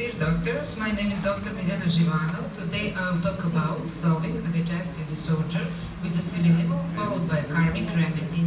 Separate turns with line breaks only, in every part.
Dear doctors, my name is Dr. Mirjana Zivanov. Today I will talk about solving a digestive disorder with a Simillimum followed by a Karmic remedy.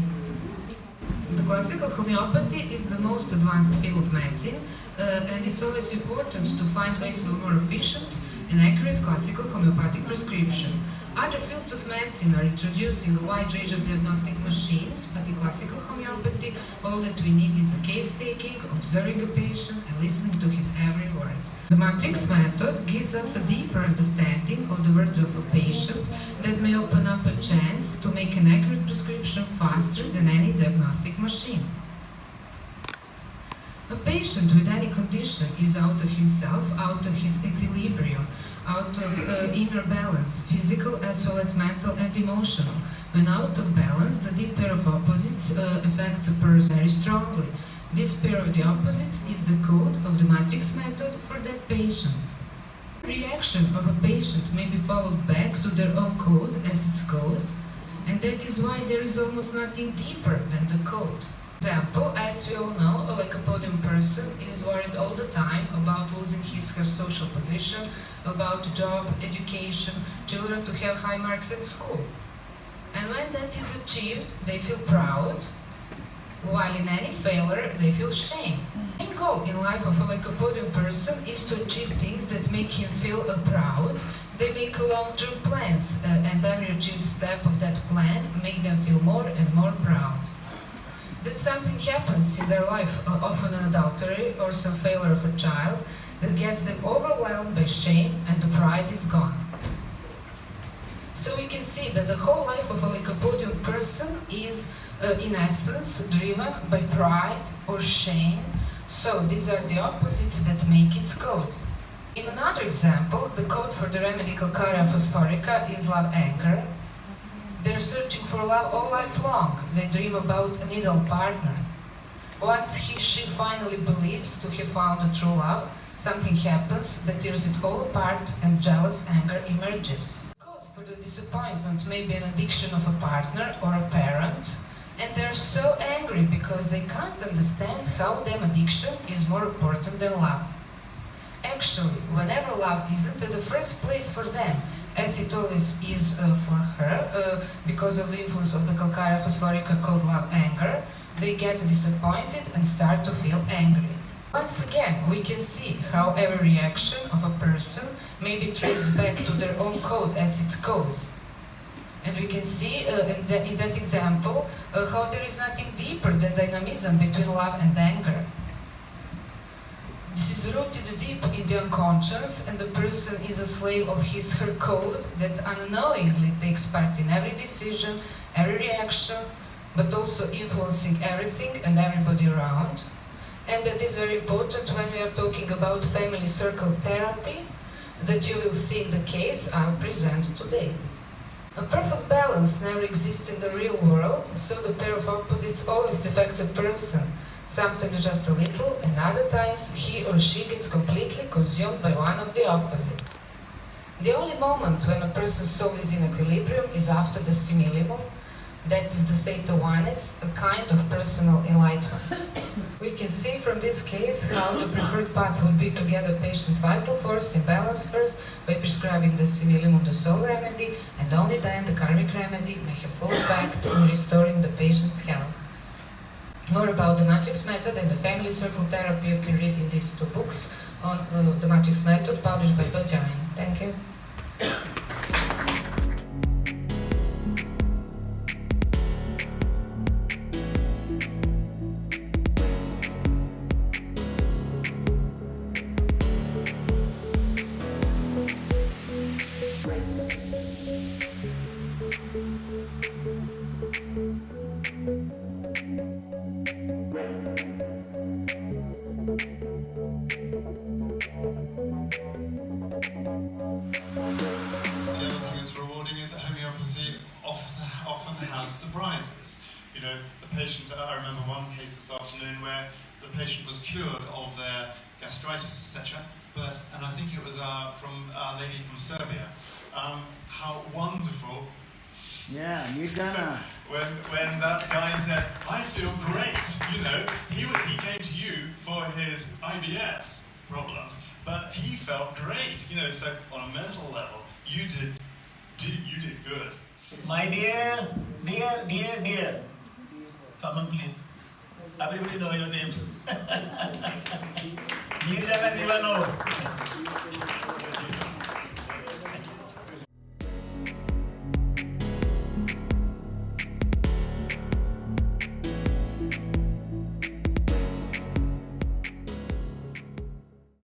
The classical homeopathy is the most advanced field of medicine and it's always important to find ways of more efficient and accurate classical homeopathic prescription. Other fields of medicine are introducing a wide range of diagnostic machines, but in classical homeopathy, all that we need is a case taking, observing a patient, and listening to his every word. The matrix method gives us a deeper understanding of the words of a patient that may open up a chance to make an accurate prescription faster than any diagnostic machine. A patient with any condition is out of himself, out of his equilibrium, out of inner balance, physical as well as mental and emotional. When out of balance, the deep pair of opposites affects a person very strongly. This pair of the opposites is the code of the matrix method for that patient. Reaction of a patient may be followed back to their own code as it goes, and that is why there is almost nothing deeper than the code. For example, as we all know, a lycopodium person is worried all the time about losing his/her social position, about job, education, children to have high marks at school. And when that is achieved, they feel proud, while in any failure, they feel shame. The main goal in life of a lycopodium person is to achieve things that make him feel proud. They make long-term plans, and every achieved step of that plan make them feel more and more proud. Then something happens in their life, often an adultery or some failure of a child, that gets them overwhelmed by shame and the pride is gone. So we can see that the whole life of a lycopodium person is, in essence, driven by pride or shame. So these are the opposites that make its code. In another example, the code for the remedy Calcarea phosphorica is love-anger. They're searching for love all life long. They dream about an ideal partner. Once she finally believes to have found a true love, something happens that tears it all apart and jealous anger emerges. The cause for the disappointment may be an addiction of a partner or a parent, and they're so angry because they can't understand how damn addiction is more important than love. Actually, whenever love isn't at the first place for them, as it always is for her, because of the influence of the Calcarea phosphorica code love-anger, they get disappointed and start to feel angry. Once again, we can see how every reaction of a person may be traced back to their own code as it goes. And we can see in that example how there is nothing deeper than dynamism between love and anger. This is rooted deep in the unconscious, and the person is a slave of his/her code that unknowingly takes part in every decision, every reaction, but also influencing everything and everybody around. And that is very important when we are talking about family circle therapy, that you will see in the case I'll present today. A perfect balance never exists in the real world, so the pair of opposites always affects a person. Sometimes just a little, and other times he or she gets completely consumed by one of the opposites. The only moment when a person's soul is in equilibrium is after the Simillimum. That is the state of oneness, a kind of personal enlightenment. We can see from this case how the preferred path would be to get the patient's vital force in balance first by prescribing the Simillimum, the soul remedy, and only then the Karmic remedy may have full effect in restoring the patient's health. More about the matrix method and the family circle therapy you can read in these two books on the matrix method published by Bajaj. Thank you.
often has surprises. You know, the patient, I remember one case this afternoon where the patient was cured of their gastritis, etc. And I think it was from a lady from Serbia. How wonderful.
Yeah, Mirjana.
when that guy said, I feel great, you know, he came to you for his IBS, problems. But he felt great, you know. So on a mental level, you did good.
My dear, come on please. Everybody know your name. Mirjana Zivanov.